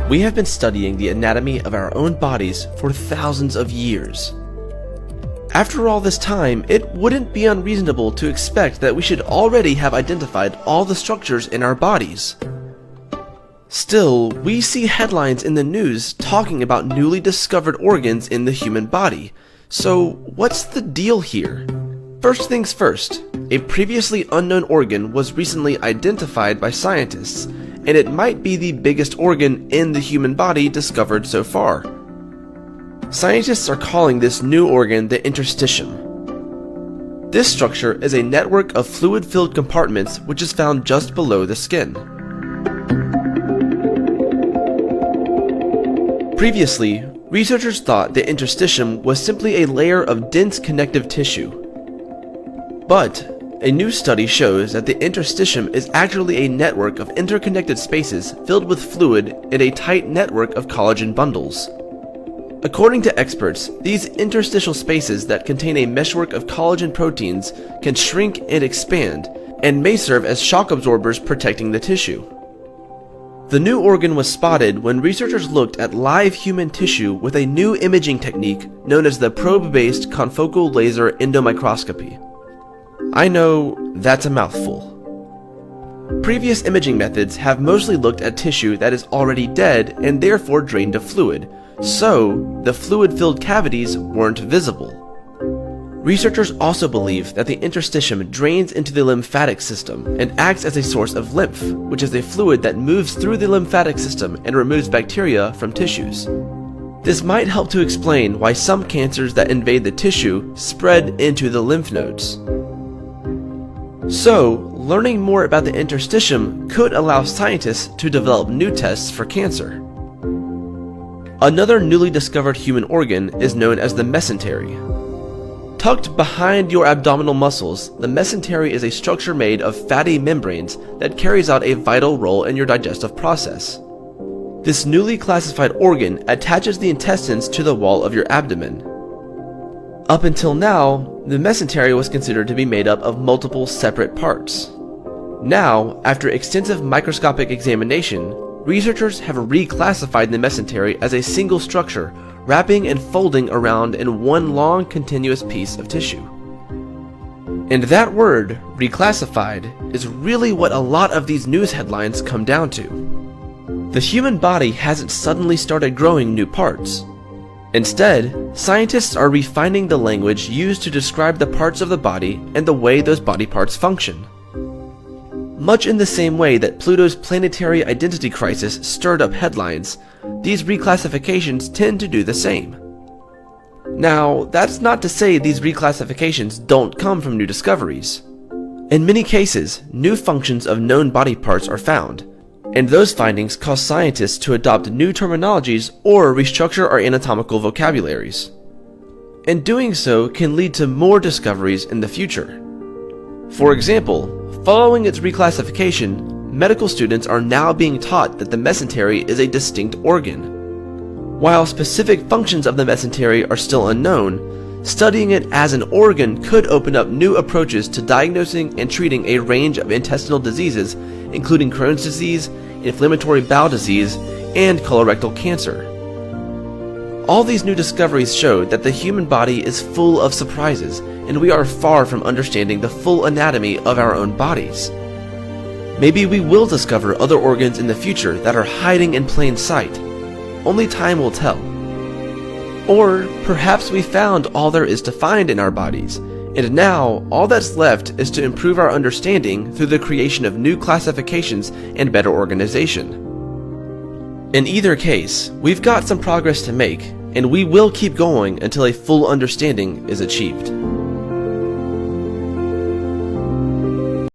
We have been studying the anatomy of our own bodies for thousands of years. After all this time, it wouldn't be unreasonable to expect that we should already have identified all the structures in our bodies. Still, we see headlines in the news talking about newly discovered organs in the human body. So, what's the deal here? First things first, a previously unknown organ was recently identified by scientists, and it might be the biggest organ in the human body discovered so far. Scientists are calling this new organ the interstitium. This structure is a network of fluid-filled compartments which is found just below the skin. Previously, researchers thought the interstitium was simply a layer of dense connective tissue. But a new study shows that the interstitium is actually a network of interconnected spaces filled with fluid in a tight network of collagen bundles. According to experts, these interstitial spaces that contain a meshwork of collagen proteins can shrink and expand, and may serve as shock absorbers protecting the tissue. The new organ was spotted when researchers looked at live human tissue with a new imaging technique known as the probe-based confocal laser endomicroscopy. I know, that's a mouthful. Previous imaging methods have mostly looked at tissue that is already dead and therefore drained of fluid, so the fluid-filled cavities weren't visible. Researchers also believe that the interstitium drains into the lymphatic system and acts as a source of lymph, which is a fluid that moves through the lymphatic system and removes bacteria from tissues. This might help to explain why some cancers that invade the tissue spread into the lymph nodes. So, learning more about the interstitium could allow scientists to develop new tests for cancer. Another newly discovered human organ is known as the mesentery. Tucked behind your abdominal muscles, the mesentery is a structure made of fatty membranes that carries out a vital role in your digestive process. This newly classified organ attaches the intestines to the wall of your abdomen. Up until now, the mesentery was considered to be made up of multiple separate parts. Now, after extensive microscopic examination, researchers have reclassified the mesentery as a single structure, wrapping and folding around in one long continuous piece of tissue. And that word, reclassified, is really what a lot of these news headlines come down to. The human body hasn't suddenly started growing new parts. Instead, scientists are refining the language used to describe the parts of the body and the way those body parts function. Much in the same way that Pluto's planetary identity crisis stirred up headlines, these reclassifications tend to do the same. Now, that's not to say these reclassifications don't come from new discoveries. In many cases, new functions of known body parts are found, and those findings cause scientists to adopt new terminologies or restructure our anatomical vocabularies. And doing so can lead to more discoveries in the future. For example, following its reclassification, medical students are now being taught that the mesentery is a distinct organ. While specific functions of the mesentery are still unknown, studying it as an organ could open up new approaches to diagnosing and treating a range of intestinal diseases, including Crohn's disease, inflammatory bowel disease, and colorectal cancer. All these new discoveries show that the human body is full of surprises, and we are far from understanding the full anatomy of our own bodies. Maybe we will discover other organs in the future that are hiding in plain sight. Only time will tell. Or perhaps we found all there is to find in our bodies, and now all that's left is to improve our understanding through the creation of new classifications and better organization. In either case, we've got some progress to make, and we will keep going until a full understanding is achieved.